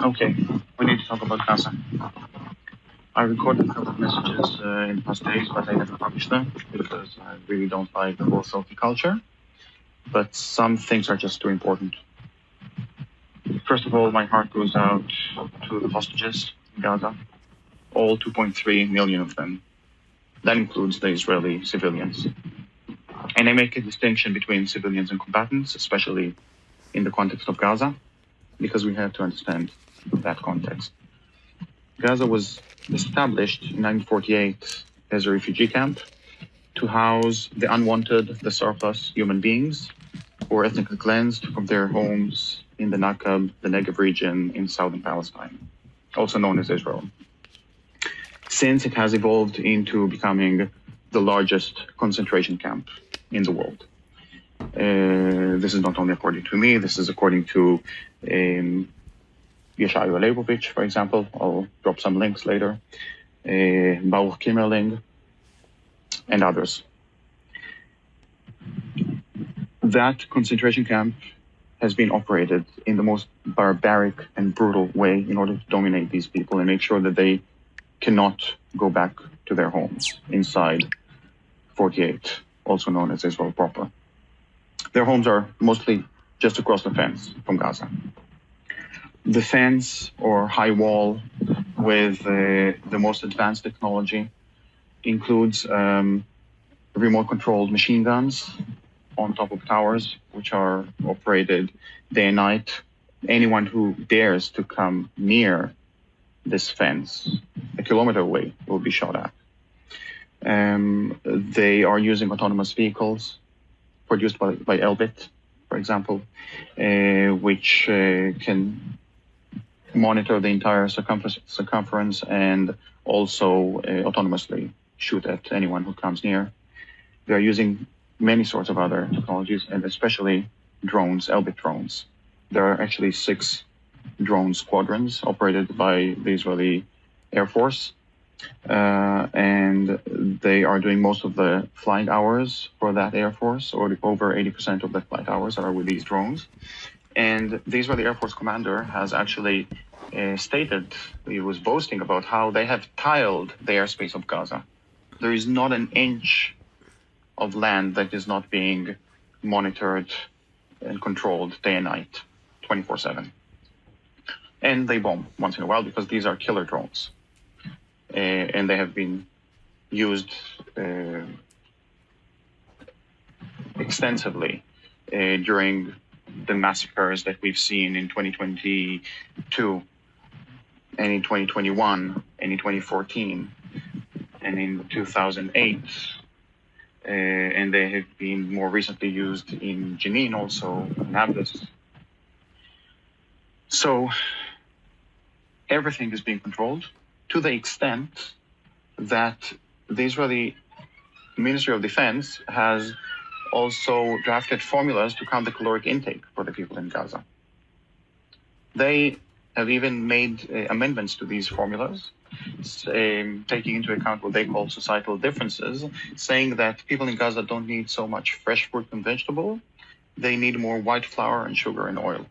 Okay, we need to talk about Gaza. I recorded a couple of messages in the past days, but I never published them because I really don't like the whole selfie culture. But some things are just too important. First of all, my heart goes out to the hostages in Gaza, all 2.3 million of them. That includes the Israeli civilians. And I make a distinction between civilians and combatants, especially in the context of Gaza, because we have to understand that context. Gaza was established in 1948 as a refugee camp to house the unwanted, the surplus human beings who were ethnically cleansed from their homes in the Nakab, the Negev region in southern Palestine, also known as Israel. Since it has evolved into becoming the largest concentration camp in the world. This is not only according to me, this is according to Yeshayahu Leibovich, for example. I'll drop some links later. Baruch Kimmerling, and others. That concentration camp has been operated in the most barbaric and brutal way in order to dominate these people and make sure that they cannot go back to their homes inside 48, also known as Israel proper. Their homes are mostly just across the fence from Gaza. The fence or high wall with the most advanced technology includes remote-controlled machine guns on top of towers, which are operated day and night. Anyone who dares to come near this fence, a kilometer away, will be shot at. They are using autonomous vehicles produced by Elbit, for example, which can monitor the entire circumference and also autonomously shoot at anyone who comes near. They are using many sorts of other technologies, and especially drones, Elbit drones. There are actually 6 drone squadrons operated by the Israeli Air Force, and they are doing most of the flying hours for that Air Force, or over 80% of the flight hours are with these drones. And the Israeli Air Force commander has actually stated, he was boasting about how they have tiled the airspace of Gaza. There is not an inch of land that is not being monitored and controlled day and night, 24/7. And they bomb once in a while because these are killer drones. And they have been used extensively during the massacres that we've seen in 2022 and in 2021 and in 2014 and in 2008. And they have been more recently used in Jenin, also in Nablus. So everything is being controlled to the extent that the Israeli Ministry of Defense has also drafted formulas to count the caloric intake for the people in Gaza. They have even made amendments to these formulas, taking into account what they call societal differences, saying that people in Gaza don't need so much fresh fruit and vegetable, they need more white flour and sugar and oil.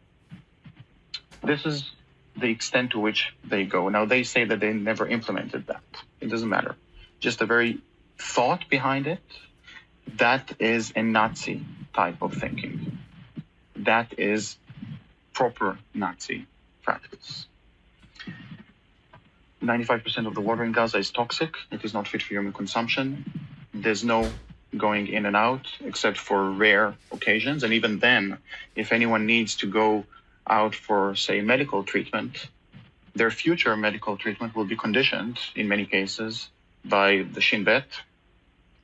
This is the extent to which they go. Now, they say that they never implemented that. It doesn't matter. Just the very thought behind it, that is a Nazi type of thinking. That is proper Nazi practice. 95% of the water in Gaza is toxic. It is not fit for human consumption. There's no going in and out except for rare occasions. And even then, if anyone needs to go out for, say, medical treatment, their future medical treatment will be conditioned, in many cases, by the Shin Bet,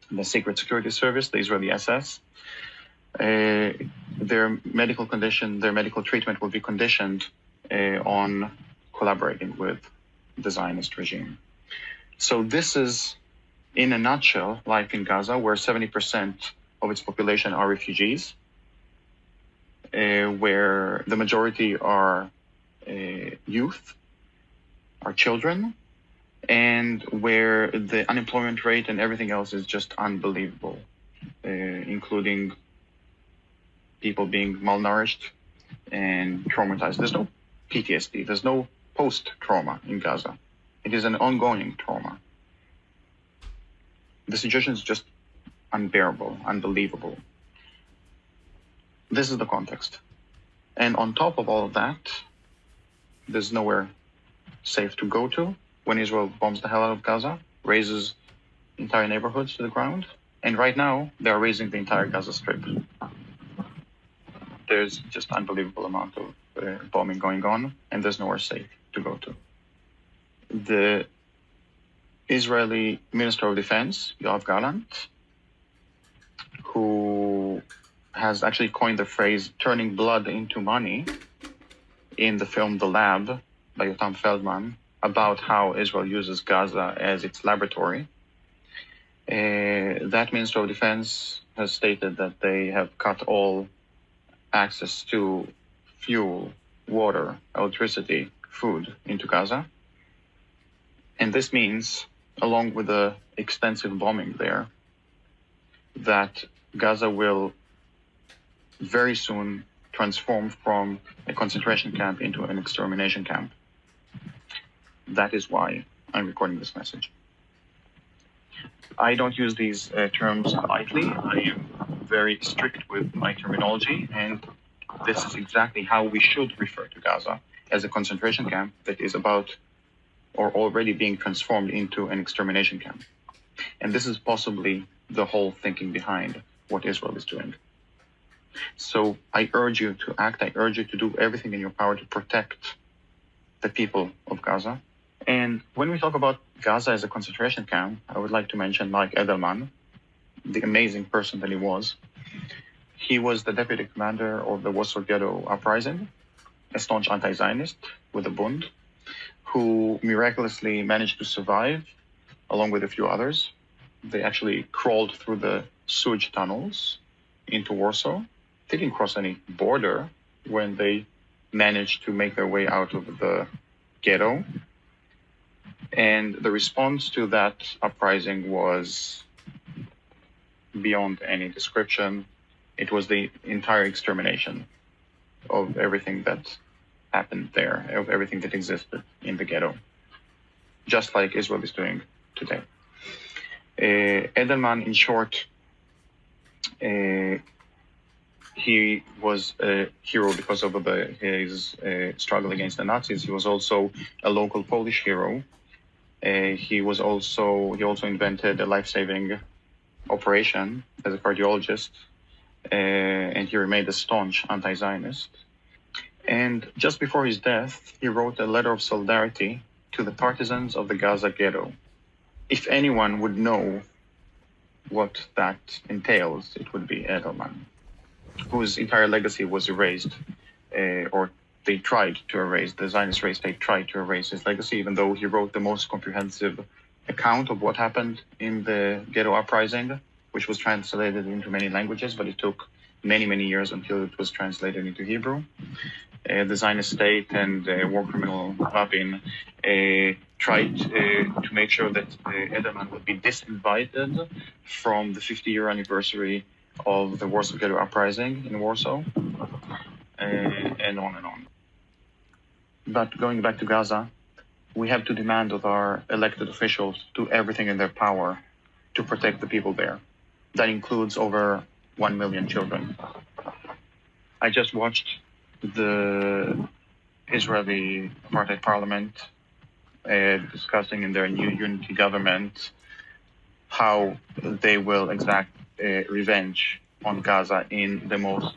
the Secret Security Service, the Israeli SS. Their medical treatment will be conditioned on collaborating with the Zionist regime. So this is, in a nutshell, life in Gaza, where 70% of its population are refugees, where the majority are youth, are children, and where the unemployment rate and everything else is just unbelievable, including people being malnourished and traumatized. There's no PTSD. There's no post-trauma in Gaza. It is an ongoing trauma. The situation is just unbearable, unbelievable. This is the context. And on top of all of that, there's nowhere safe to go to when Israel bombs the hell out of Gaza, razes entire neighborhoods to the ground. And right now, they're razing the entire Gaza Strip. There's just unbelievable amount of bombing going on, and there's nowhere safe to go to. The Israeli Minister of Defense, Yoav Gallant, who has actually coined the phrase turning blood into money in the film The Lab by Yotam Feldman, about how Israel uses Gaza as its laboratory. That Minister of Defense has stated that they have cut all access to fuel, water, electricity, food into Gaza. And this means, along with the extensive bombing there, that Gaza will very soon transform from a concentration camp into an extermination camp. That is why I'm recording this message. I don't use these terms lightly. I am very strict with my terminology, and this is exactly how we should refer to Gaza, as a concentration camp that is about or already being transformed into an extermination camp. And this is possibly the whole thinking behind what Israel is doing. So I urge you to act. I urge you to do everything in your power to protect the people of Gaza. And when we talk about Gaza as a concentration camp, I would like to mention Mike Edelman, the amazing person that he was. He was the deputy commander of the Warsaw Ghetto Uprising, a staunch anti-Zionist with the Bund, who miraculously managed to survive, along with a few others. They actually crawled through the sewage tunnels into Warsaw. They didn't cross any border when they managed to make their way out of the ghetto. And the response to that uprising was beyond any description. It was the entire extermination of everything that happened there, of everything that existed in the ghetto, just like Israel is doing today. Edelman, in short, he was a hero because of his struggle against the Nazis. He was also a local Polish hero. He also invented a life-saving operation as a cardiologist, and he remained a staunch anti-Zionist. And just before his death, he wrote a letter of solidarity to the partisans of the Gaza ghetto. If anyone would know what that entails, it would be Edelman, whose entire legacy was erased, or they tried to erase, the Zionist race state tried to erase his legacy, even though he wrote the most comprehensive account of what happened in the ghetto uprising, which was translated into many languages, but it took many, many years until it was translated into Hebrew. The Zionist state and war criminal Rabin tried to make sure that Edelman would be disinvited from the 50-year anniversary of the Warsaw Ghetto Uprising in Warsaw, and on and on. But going back to Gaza, we have to demand of our elected officials to do everything in their power to protect the people there. That includes over 1 million children. I just watched the Israeli apartheid parliament discussing in their new unity government how they will exact revenge on Gaza in the most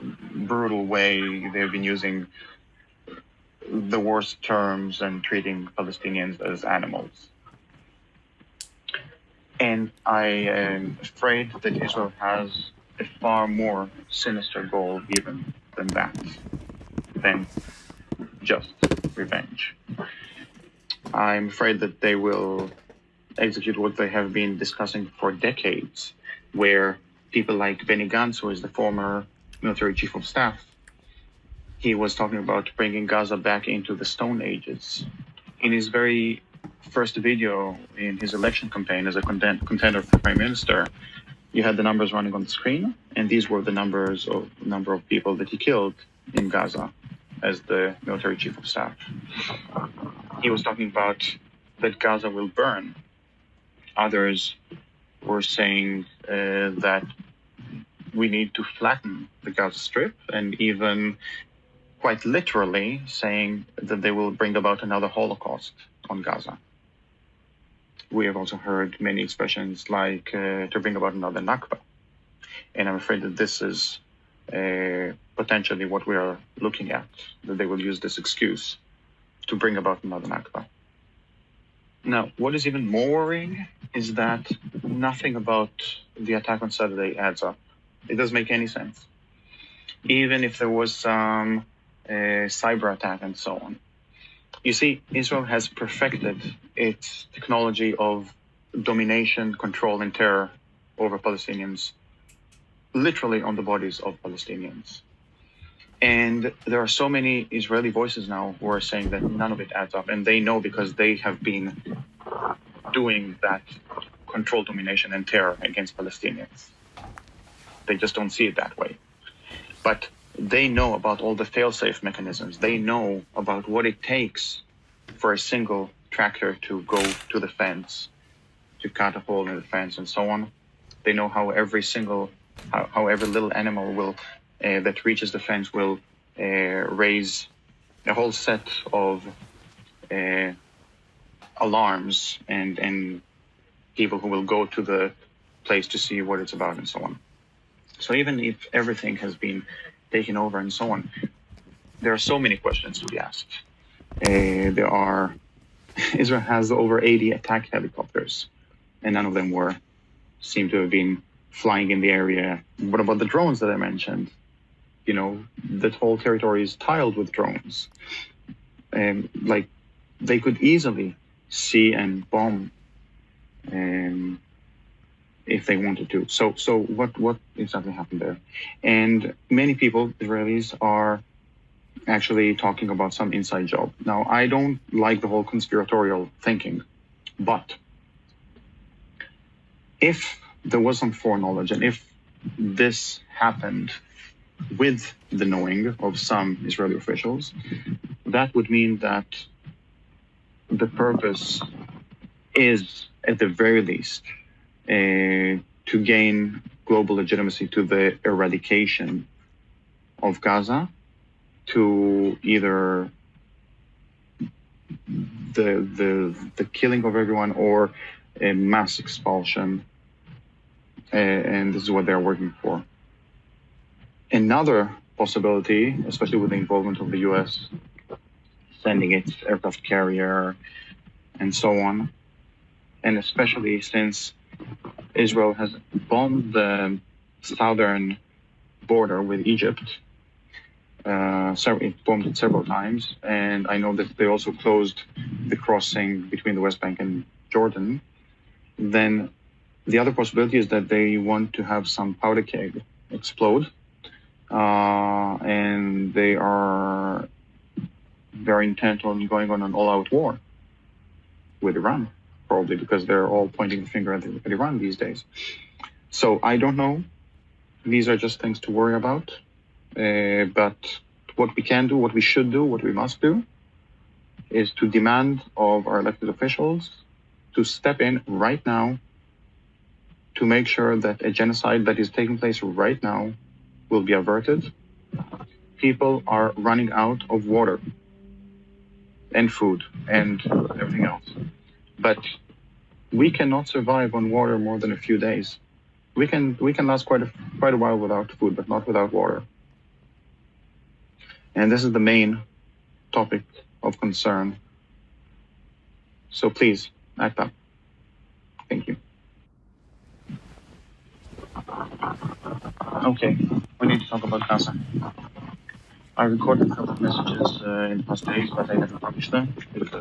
brutal way. They've been using the worst terms and treating Palestinians as animals. And I am afraid that Israel has a far more sinister goal even than that, than just revenge. I'm afraid that they will execute what they have been discussing for decades, where people like Benny Gantz, who is the former military chief of staff, he was talking about bringing Gaza back into the Stone Ages. In his very first video in his election campaign as a contender for prime minister, you had the numbers running on the screen, and these were the number of people that he killed in Gaza. as the military chief of staff. He was talking about that Gaza will burn. Others were saying that we need to flatten the Gaza Strip, and even quite literally saying that they will bring about another Holocaust on Gaza. We have also heard many expressions like to bring about another Nakba. And I'm afraid that this is potentially what we are looking at, that they will use this excuse to bring about another Nakba. Now, what is even more worrying is that nothing about the attack on Saturday adds up. It doesn't make any sense. Even if there was some cyber attack and so on. You see, Israel has perfected its technology of domination, control, and terror over Palestinians, literally on the bodies of Palestinians. And there are so many Israeli voices now who are saying that none of it adds up. And they know because they have been doing that control, domination, and terror against Palestinians. They just don't see it that way. But they know about all the fail-safe mechanisms. They know about what it takes for a single tractor to go to the fence, to cut a hole in the fence and so on. They know how every little animal will that reaches the fence will raise a whole set of alarms and people who will go to the place to see what it's about and so on. So even if everything has been taken over and so on, there are so many questions to be asked. Israel has over 80 attack helicopters, and none of them seem to have been flying in the area. What about the drones that I mentioned? You know, that whole territory is tiled with drones. Like, they could easily see and bomb if they wanted to. So what exactly happened there? And many people, Israelis, are actually talking about some inside job. Now, I don't like the whole conspiratorial thinking, but if there was some foreknowledge and if this happened with the knowing of some Israeli officials, that would mean that the purpose is, at the very least, to gain global legitimacy to the eradication of Gaza, to either the killing of everyone or a mass expulsion, and this is what they're working for. Another possibility, especially with the involvement of the U.S. sending its aircraft carrier and so on, and especially since Israel has bombed the southern border with Egypt, it bombed it several times, and I know that they also closed the crossing between the West Bank and Jordan. Then the other possibility is that they want to have some powder keg explode, and they are very intent on going on an all-out war with Iran, probably because they're all pointing the finger at Iran these days. So I don't know. These are just things to worry about. But what we can do, what we should do, what we must do is to demand of our elected officials to step in right now to make sure that a genocide that is taking place right now will be averted. People are running out of water and food and everything else. But we cannot survive on water more than a few days. We can last quite a while without food, but not without water. And this is the main topic of concern. So please, act up. Thank you. Okay, we need to talk about Gaza. I recorded a couple of messages in the past days, but I never published them because